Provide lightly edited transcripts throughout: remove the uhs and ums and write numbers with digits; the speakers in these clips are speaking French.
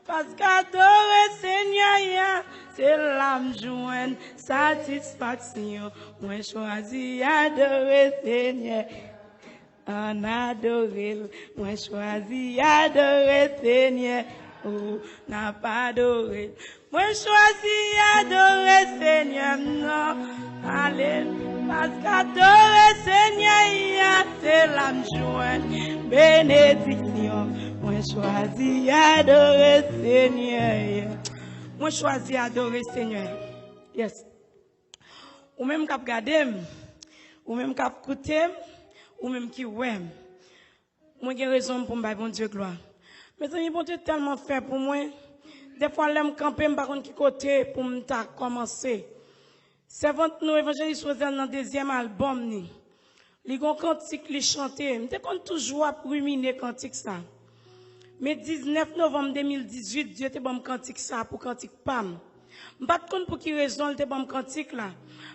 Parce qu'adorer Seigneur, c'est l'âme joindre satisfaction. Moi choisi adorer Seigneur, en adorer. Moi choisi adorer Seigneur, oh, n'a pas adoré. Moi choisi adorer Seigneur, non, alléluia. Parce qu'adorer Seigneur, c'est l'âme joindre bénédiction. Moi choisi adorer Seigneur. Moi choisi adorer Seigneur. Yes. Ou même cap garder, ou même cap écouter, ou même qui ouais. Moi j'ai raison pour me bon Dieu gloire. Mais amis, bon Dieu tellement fait pour moi. Des fois l'aime camper me par contre qui côté pour me ta commencer. Servante nous évangéliste Joselle dans deuxième album ni. Li gon cantique li chanter. M'te kon toujours ruminer cantique ça. Mais 19 novembre 2018, Dieu te bon cantique ça pour cantique pam. M'pas de pour qui raison te bon cantique là.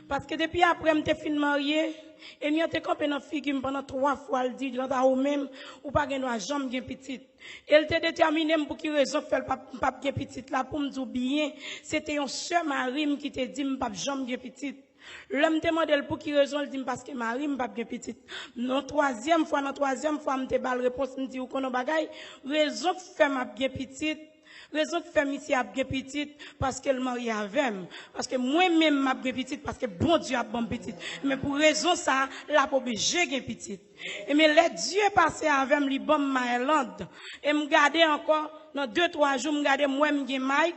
Parce que depuis après m'te fin marié et m'y te campé dans figure pendant 3 fois elle dit là ou même ou pas gen droit jambe gen petite. Elle te déterminé pour qui raison faire pas gen petite là pour me dire bien, c'était un seul mari qui te dit m'pas jambe gen petite. L'homme demande pour qui raison, il dit parce que Marie m'a pas petite. Non troisième fois, me te bal réponse me dit ou kono bagay, raison que fait m'a bien petite. Raison que fait ici a bien petite parce que le mari avec parce que moi-même m'a bien petite parce que bon Dieu a bon petite. Mais pour raison ça, la pas obligé gen petite. Et mais les Dieu passé avec li bon Maryland et me garder encore dans 2-3 jours me garder moi me gen Mike.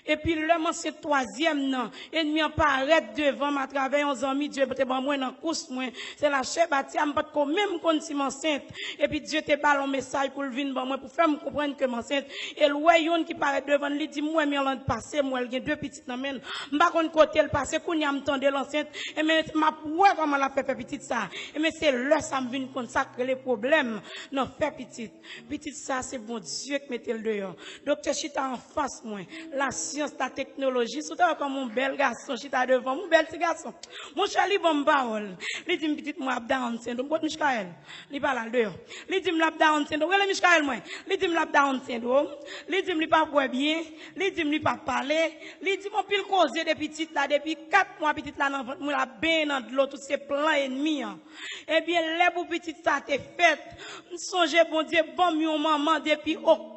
Et puis, le c'est troisième, non. Ennemi apparaît devant ma travail, 11 amis, Dieu te ban moi dans course, moi. C'est la chef bâti, m'pas pas même kon si m'enceinte. Et puis, Dieu te bal un message pour le venir ban moi, pour faire me comprendre que m'enceinte. Et le voyon qui paraît devant lui dit, moi, mais l'an passé, moi, il y a 2 petites dans men. M'pas kon côté le passé, qu'on y a m'tende l'enceinte. Et mais, m'a ouais, comment la fait petite ça. Et mais c'est là, ça me vient consacrer les problèmes. Non, fait petite. Petite ça, c'est bon Dieu qui mette le dehors. Docteur Chita en face, moi. La science, la technologie, c'est comme mon bel garçon, Chita devant, mon bel petit garçon. Mon chali bon parole. Il dit, petite moi, Down syndrome, bon, Michael. Il parle là dehors. Il dit, m'lap Down syndrome. Regardez, Michael, moi. Il dit, m'lap Down syndrome. Il dit, m'li pas voir bien. Il dit, m'li pas parler. Il dit, mon pile causer des petites là, depuis 4 mois, petite là, dans moi, la bain dans de l'eau, tous ces plans ennemis. Eh bien, les pour petite ça, t'es fait. Songez, bon Dieu, bon, mon maman, depuis octobre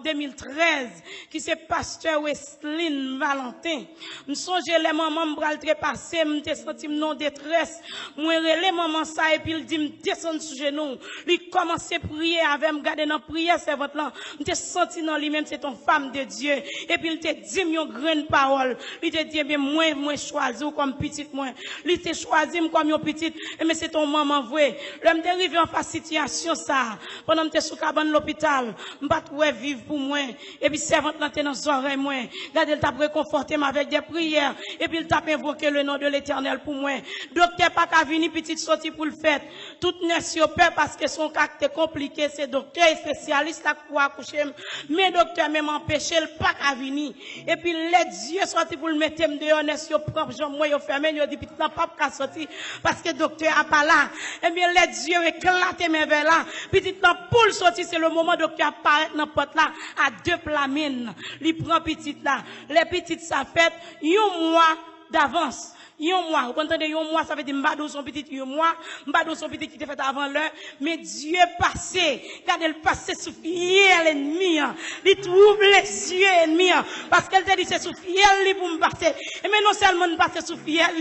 2013 qui c'est pasteur Wesley Valentin. Me songe les mamans me bral trépasser, me te senti non détresse. Moi relé maman ça et puis il dit me descendre sur genou. Il commence à prier avec me garder dans prière servante là. Me te senti dans lui-même c'est ton femme de Dieu et puis il te dit une grande parole. Il te dit bien moi choisi comme petite moi. Il te choisi comme une petite mais c'est ton maman vrai. L'homme dérivé en face situation ça pendant me sous cabane l'hôpital, m'pas ouais vivre pour moi et puis servante là dans les oreilles moi. Garde il t'a réconforté avec des prières et puis il t'a invoqué le nom de l'Éternel pour moi. Docteur pas qu'à venir petite sortie pour le faire. Toute nation peur parce que son caractère compliqué, c'est docteur spécialiste là pour accoucher. Mais docteur même empêché le pas qu'à venir. Et puis les dieux sorti pour le mettre dehors nation propre, Jean moi yo fermé, yo dit petit pas qu'à sortir parce que docteur a pas là. Et bien les dieux éclaté mes vers là. Petit temps pour sortir c'est le moment docteur apparaît dans porte là à 2 plamines, il prend petite là, les petites ça fait un mois d'avance. Un mois, vous entendez, un mois, ça veut dire m'badou son petit un mois, m'badou son petit qui était fait avant l'heure, mais Dieu passé, quand elle passé sous fiel ennemi, il trouve les yeux ennemis, parce qu'elle te dit c'est sous fiel pour me passer, et mais non seulement me passer sous fiel,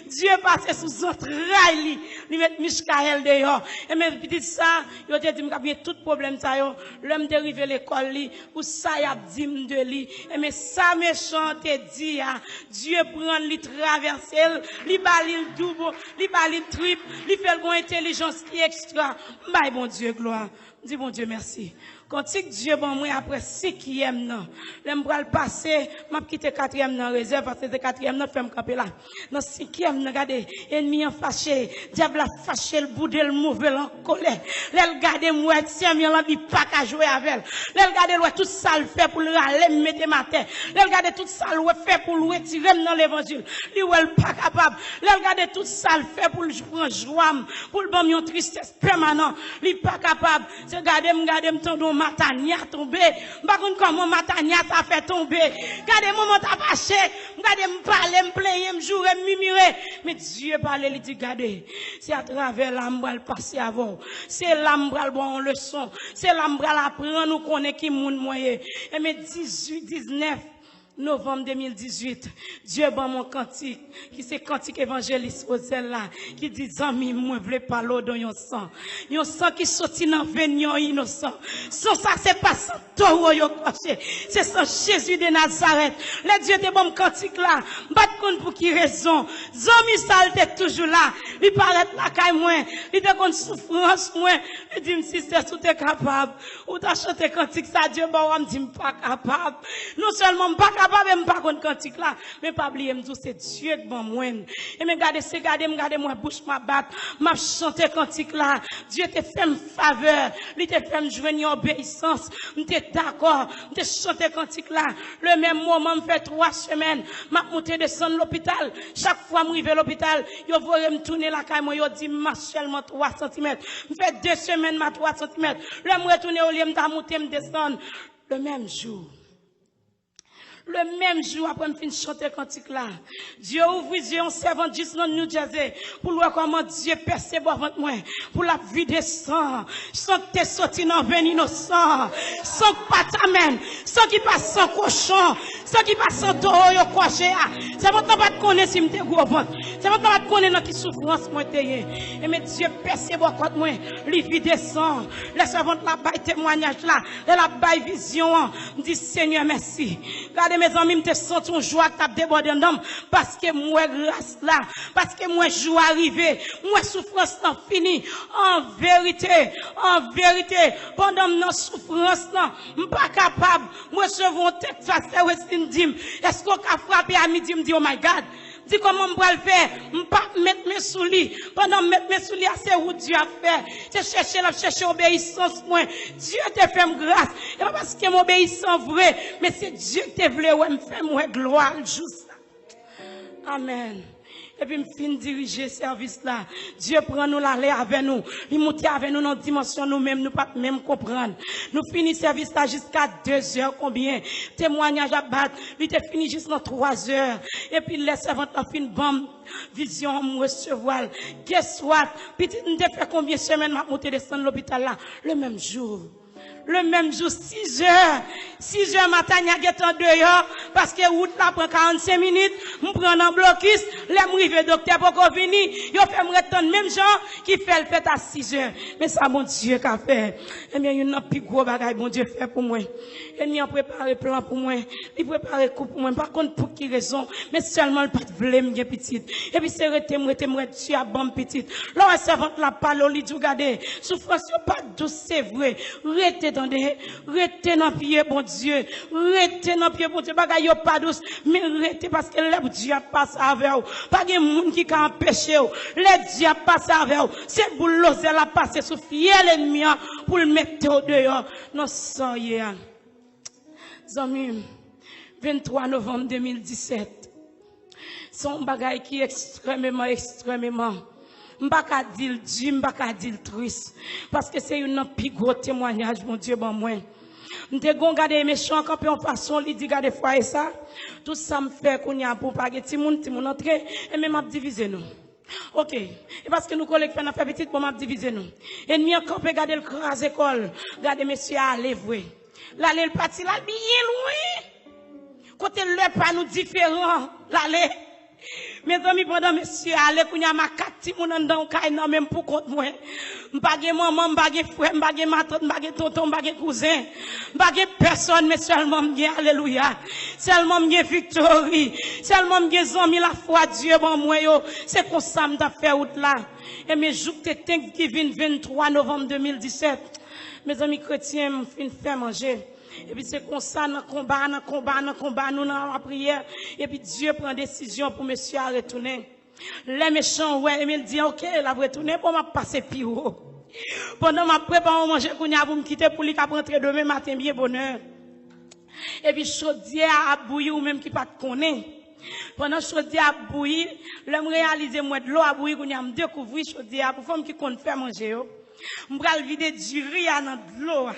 Dieu passé sous entrailles, il met Michael dehors, et mais petit ça, il te dit m'gabien tout problème ça yo, l'homme dérivé l'école ou ça y a dit de lui, et mais ça méchant te dit, Dieu prend lui traverser li balil double, li balil triple, li fait une intelligence qui est extra. Bye bon Dieu gloire. Dis bon Dieu merci. Quand Dieu bon moi après 5e nan, l'aime pral passer, m'a quitté 4e nan réserve parce que c'est 4e nan fait me camper là. Dans 5e nan regardez, ennemi en fâché, diable a fâché le boudé le mauvais en colère. L'elle garder moi tiens mi l'envie pas qu'à jouer avec elle. L'elle garder ouais tout ça le fait pour le râler mettre matin. L'elle garder tout ça le fait pour le retirer dans l'évangile. Lui ouais pas capable. L'elle garder tout ça le fait pour le prendre joie, pour le bon une tristesse permanent. Lui pas capable. C'est garder m'tendon Matania tombé. Par contre, comment Matania ça fait tomber. Regardez, moment t'as fâché. Regardez, me parler, me plaindre, me jouer, me mimirer. Mais Dieu parle, il dit, regardez. C'est à travers l'ambral passer avant. C'est l'ambral bon leçon. C'est l'ambral apprendre, nous connaît qui moun moyen. Et mais 18, 19. Novembre 2018, Dieu ban mon cantique, qui c'est cantique évangéliste au là, qui dit, amis, moi, je veux pas l'eau dans yon sang qui sorti dans venin innocent. Sans ça, c'est pas sans taureau yon caché. C'est sans Jésus de Nazareth. Le Dieu de bon cantique là, bat compte pour qui raison. Zami salte toujours là. Il paraît là, caille moi. Il te compte souffrance moi. Il dit, si c'est tout est capable. Ou t'as chanté cantique ça, Dieu, bah, on me dit, pas capable. Non seulement pas capable, même pas contre cantique là, mais pas oublier me c'est Dieu qui bon moi. Et me garder moi bouche ma batte, m'a chanter cantique là. Dieu te fait me faveur, il te fait me joindre en obéissance. M'étais d'accord, m'étais chanter cantique là. Le même moment me fait 3 semaines, m'a monter descendre l'hôpital. Chaque fois m'arrive à l'hôpital, yo voyait me tourner la caille moi yo dit ma seulement 3 cm. Me fait 2 semaines ma 3 cm. Le me retourner au lieu me monter me descendre le même jour. Le même jour, après me fin chanter cantique là, Dieu ouvre les yeux en servant juste dans New Jersey, pour voir comment Dieu perçoit avant moi, pour la vie des sang, sans que t'es sorti dans venin innocent, sans que pas t'amène, sans qu'il passe sans cochon, sans qu'il passe sans taureau, yo coché, c'est maintenant pas te connaître si m'te gros ventre, c'est maintenant pas te connaître dans qui souffrance moi t'ayé, et mais Dieu perçoit contre moi, les vie des sang, les servantes la baille témoignage là, la baille vision, me dit Seigneur merci. Mes amis, me sens une joie qui t'a débordé d'homme parce que moi grâce là, parce que moi joie arrivé, moi souffrance n'a fini. En vérité, pendant notre souffrance là, je pas capable, moi je vais tête face à Westin Dim. Est-ce qu'on a frappé à midi, me dit oh my God. Dis comment je vais le faire. Je ne pas mettre mes souliers. Pendant mettre mes souliers, c'est où Dieu a fait. Je cherche obéissance. Moi. Dieu t'a fait grâce. Et pas parce que m'obéissance vrai, mais c'est Dieu qui t'a voulu me faire moi gloire juste. Amen. Et puis, me fin diriger service là. Dieu prend nous l'aller avec nous. Il monte avec nous dans dimension nous-mêmes, nous pas même comprendre. Nous finissons service là jusqu'à 2 heures, combien? Témoignage à battre. Il était fini jusqu'à 3 heures. Et puis, les servantes ont fait une bonne vision, me recevoir. Guess what? Petit, nous avons fait combien de semaines, m'a monté descendre l'hôpital là? Le même jour. Le même jour, 6 heures. 6 heures matin, il y a 2 heures, parce que route là prend 45 minutes, je prends un blocus, les m'rive docteur pour qu'on finisse, il fait me retendre même gens qui fait le fait à 6 heures. Mais ça, mon Dieu, qu'a fait. Eh bien, il y a un plus gros bagage, mon Dieu, fait pour moi. Il a préparé plan pour moi, il préparé coup pour moi, par contre, pour qui raison, mais seulement le pas de vle m'gé petite. Et puis, c'est rete, tu as bon petite. Là, servante la parole, lui dit, regardez, souffrance, pas douce, c'est vrai. Rete dans pied, bon Dieu. Rete dans pied, bon Dieu. Bagay yo pas douce, mais rete parce que le Dieu passe avec vous. Pas de monde qui a empêché vous. Le Dieu passe avec vous. C'est pour l'oser la passer sous fiel ennemi pour le mettre au dehors. Non, ça y est. Zami, 23 novembre 2017. Son bagay qui est extrêmement m'baka dire Dieu, m'baka dire triste. Parce que c'est un plus gros témoignage, mon Dieu, bon moi. M'te gon gade méchant camper en façon, li dit gade fois et ça. Tout ça me fait qu'on y a pour pas que ti moun entrer et même m'a diviser nous. OK. Et parce que nous collectons fait fait petite pour m'a diviser nous. Ennemi en camper gade le crase école, gade monsieur aller vrai. L'aller le parti là bien loin. Côté le pas nous différent, l'aller. Mes amis, pendant monsieur, allez, qu'on y a ma 4 petits moun en dedans, non, même pour compte moi. M'bagé maman, m'bagé frère, m'bagé ma tante, m'bagé tonton, m'bagé cousin. M'bagé personne, mais seulement m'gé, alléluia. Seulement m'gé victory. Seulement m'gé zami la foi, Dieu, bon moi, yo. C'est comme ça m'ta fait route là. Et mes jours de Thanksgiving 23 novembre 2017. Mes amis chrétiens, m'fin fait manger. Et puis c'est comme ça, dans combat, nous dans la prière. Et puis Dieu prend décision pour monsieur à retourner. Les méchants, ouais, il dit, ok, la retourner pour m'a passer plus haut. Pendant ma prépare manger pour me quitter pour lui rentrer demain matin bien bonheur. Et puis chaudière a bouilli ou même qui pas te connaît. Pendant chaudière a bouilli, l'homme réaliser moi de l'eau a bouilli qu'on a me découvrir chaudière pour femme qui compte faire manger. M'bral vider du riz dans de l'eau.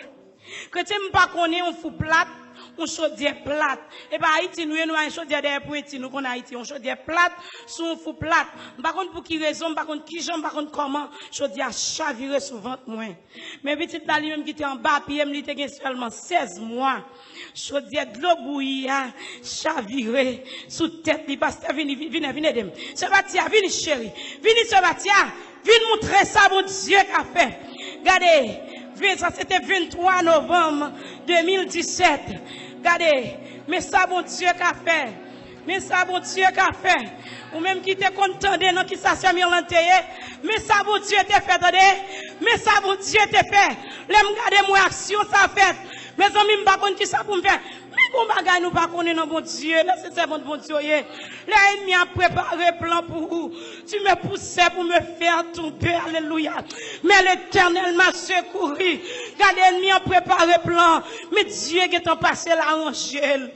Quand tu ne pas connaître, on fout plate, on chaudière plate. Et bien, Haïti, nous avons une chaudière derrière pour Haïti, nous connaissons Haïti, on chaudière plate, sous on fout plate. Par contre, pour qui raison, par contre, qui j'aime, par contre, comment, chaudière chaviré souvent moins. Mais petite dali même qui était en bas, puis il était seulement 16 mois. Chaudière de l'eau bouillie, chaviré, sous tête, li pasteur, venez, Sebatia, venez chérie, venez Sebatia, venez montrer ça, mon Dieu, qu'a fait. Regardez. Ça c'était 23 novembre 2017. Regardez, mais ça bon Dieu qu'a fait. Mais ça bon Dieu qu'a fait. Ou même qui était content de non qui s'assoit l'anteye. Mais ça bon Dieu t'a fait, attendez. Mais ça bon Dieu t'a fait. L'aime garder mon action ça fait. Mes amis m'pa connait qui ça pour me faire. Mais bon bagay nous pas connait non bon Dieu. Là c'est bon Dieu. L'ennemi a préparé plan pour vous. Tu me poussais pour me faire tomber. Alléluia. Mais l'Éternel m'a secouru. Regarde l'ennemi a préparé plan. Mais Dieu qui est en passé l'arranger.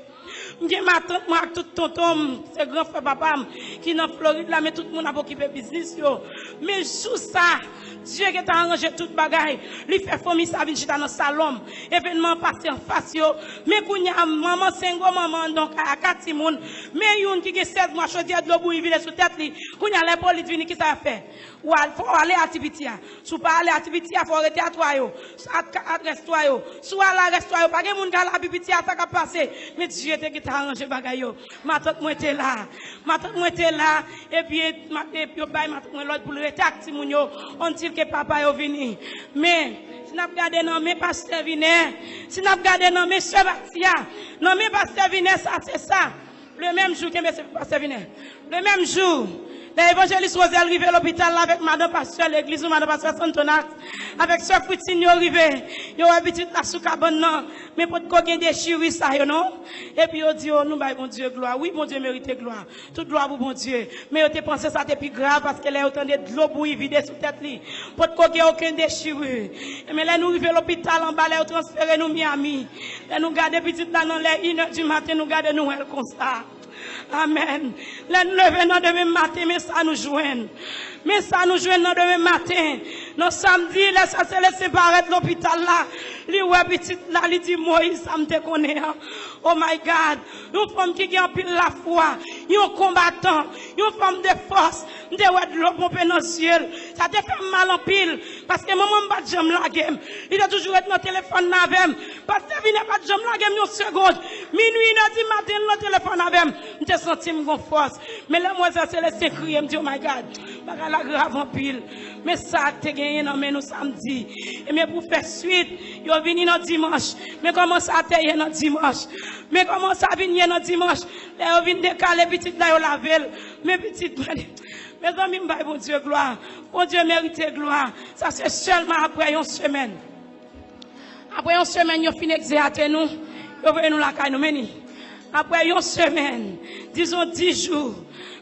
M'gè ma tante moi tout tonton, c'est grand frère papa qui dans Floride là mais tout le monde a occupé business yo. Mais sous ça, Dieu qui t'a arrangé toute bagaille, lui fait famille ça vinn chita dans salon, événement passé en face yo. Mais kounya maman sengo maman donc à 4 moun, mais yon qui 16 mois chaudière de l'eau bouillie vile sous tête li. Kounya les police vinn qui ça fait? Ou faut aller à Tibitia. Sous pas aller à Tibitia, faut arrêter à toi yo. Adresse toi yo. Soit à l'arrêt toi yo, pas gen moun ka la Tibitia ça ka passer. Mais Dieu te arrangé bagay yo. Ma tante moi était là. Ma tante moi était là et puis yo bay ma tante moi l'autre pour le rétac ti moun yo. On dit que papa yo vini. Mais si n'a regardé non mais pasteur Viner, si n'a regardé non mais Sebatia, non mais pasteur Viner ça c'est ça. Le même jour que monsieur pasteur Viner. Le même jour l'évangéliste Rosel arrivé à l'hôpital avec madame pasteur l'église ou madame pasteur Santonax avec sœur Poutine yo arrivé yo habitude la sous cabane non mais pour ko gen déchirure ça yo non et puis yo dit oh nous bail bon Dieu gloire oui bon Dieu mérite gloire toute gloire pour bon Dieu mais yo te pensé ça c'était plus grave parce que là autant de l'eau bouillie vide sous tête li pour ko gen aucun déchirure mais là nous arrivé à l'hôpital en bas là transféré nous Miami là nous garder petite là dans les 1h du matin nous garder nous comme ça. Amen. Là nous levons dans demain matin, mais ça nous joigne. Mais ça nous joigne dans demain matin. Nos samedi, là, ça se laisse séparer de l'hôpital là. Li ouais petit là, li dit Moïse, ça me te connaît. Oh my God. Une femme qui a pile la foi. Une combattant. Une femme de force. De ouais de l'eau pomper dans le ciel. Ça te fait mal en pile. Parce que maman m'a pas de la game. Il a toujours été dans le téléphone avec. Parce que il n'a pas de la game une seconde. Minuit, il a dit matin, le téléphone avec. Je me senti mon force. Mais là, moi, ça se laisse crier. Je me dis, oh my God. Baga la grave en pile. Mais ça, te gagné dans nous samedi. Et mais pour faire suite, ils ont venu dans dimanche. Mais comment ça te y dans dimanche? Mais comment ça vient dans dimanche? Là, ils viennent décaler petit là, ils laver. Mais petit, mes amis, bon Dieu, gloire. Bon Dieu mérite gloire. Ça, c'est seulement après une semaine. Après une semaine, ils ont fini d'exercer nous. Ils ont venu la caille nous mener. Après une semaine, disons 10 jours.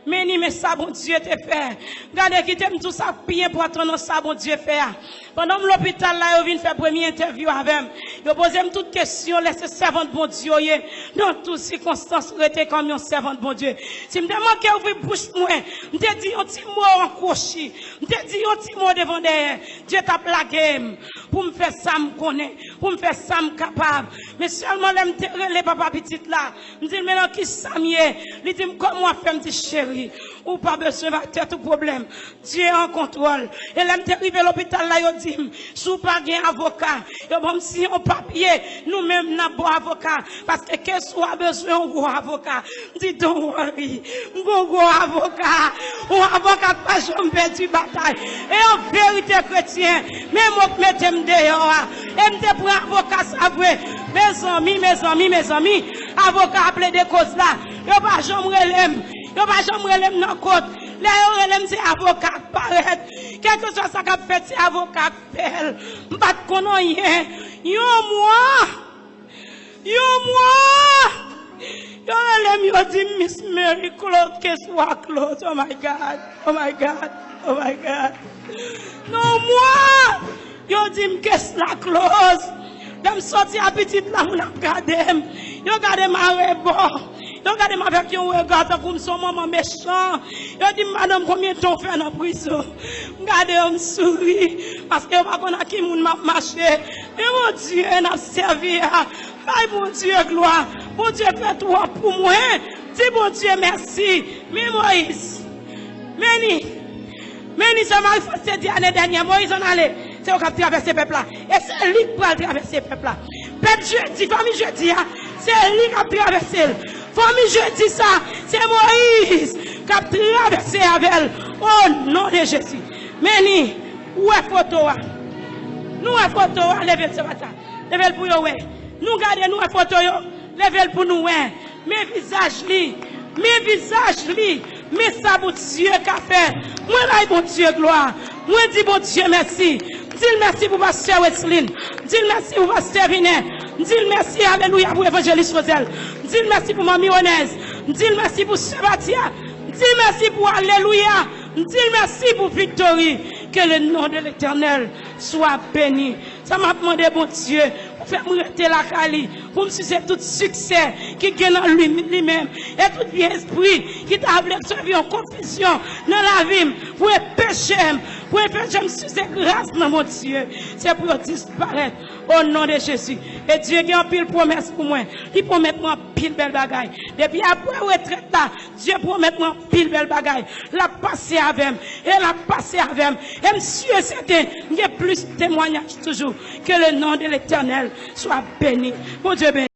Mais ça, bon Dieu, te fait. Regardez qui t'aime tout ça, bien pour attendre ça, bon Dieu, fait. Pendant l'hôpital, là, il vient faire première interview avec moi. Il pose toutes questions, laisse servante, bon Dieu, dans toutes circonstances, rester comme un servante, bon Dieu. Si me demande qu'elle ouvre bouche, moi, me dit un petit mot en cochi, me dit un petit mot devant derrière. Dieu t'a plagué, pour me faire ça, me connaît, pour me faire ça, me capable. Mais seulement, là, me les papa petite là, me dit, maintenant, qui ça m'y est? Il dit, comment faire, me dit, chérie, ou pas besoin de faire tout problème. Dieu est en contrôle. Et là, me arrivé à l'hôpital là, il dit, sous pas un avocat, et bon, si on papier, nous-mêmes, n'a bon avocat, parce que qu'est-ce qu'on a besoin d'un gros avocat? Dis donc, worry, un gros avocat, un avocat pas jamais perdu bataille. Et en vérité, chrétien, même moi, je me dehors, et me pour un avocat, ça vrai. Mes amis, avocat appelé des causes là, yo pas jamais relève, yo pas jamais relève dans côte. Là yo relève c'est avocat paraît. Quel que soit ça qu'a fait c'est avocat pelle. M'pas connait rien. Yo moi. Yo relève yo dit Miss Mary Claude que soit Claude. Oh my God. Non moi. Yo dit qu'est-ce la Claude. Dem sorti à petite là on a regardé. Yo regardé ma rebord. Yo regardé ma avec un regard comme son maman méchant. Yo dit madame combien de temps fait dans prison. Regardez on sourit parce que pas connait qui moun m'a marché. Mais mon Dieu n'a servi à ay mon Dieu gloire. Mon Dieu fait tout pour moi. Dis mon Dieu merci. Mais Moïse. Meni ça m'a fait l'année dernière Moïse en allait. C'est au cap traverser peuple là. Et c'est lui qui va traverser peuple là. Peuple jeudi, famille jeudi, c'est lui qui a traversé. Famille jeudi ça, c'est Moïse qui a traversé avec elle. Au nom de Jésus. Meni, où est photo? Nous est photo, levez ce matin. Levez pour nous, ouais. Nous gardons nous est photo, levez pour nous, ouais. Mes visages li, mais ça bon Dieu qu'a fait. Moi là, bon Dieu gloire. Moi dis bon Dieu merci. Dis merci pour pasteur Wesley. Dis merci pour pasteur Vinet. Dis merci alléluia pour évangéliste Rosel. Dis merci pour mamie Onez. Dis merci pour Sébastien. Dis merci pour alléluia. Dis merci pour victory. Que le nom de l'Éternel soit béni. Ça m'a demandé bon Dieu pour faire m'arrêter la Cali, pour me sucer tout succès qui gagne en lui-même et tout bien esprit qui t'a servir en confusion dans la vie pour pécher me sucer grâce dans mon Dieu. C'est pour disparaître au nom de Jésus. Et Dieu qui a une pile promesse pour moi. Il promet moi pile belle bagaille. Depuis après retraite là, Dieu promet moi pile belle bagaille. La passer avec et la passer avec. Et monsieur c'était, il y a plus de témoignages toujours. Que le nom de l'Éternel soit béni. Mon Dieu béni.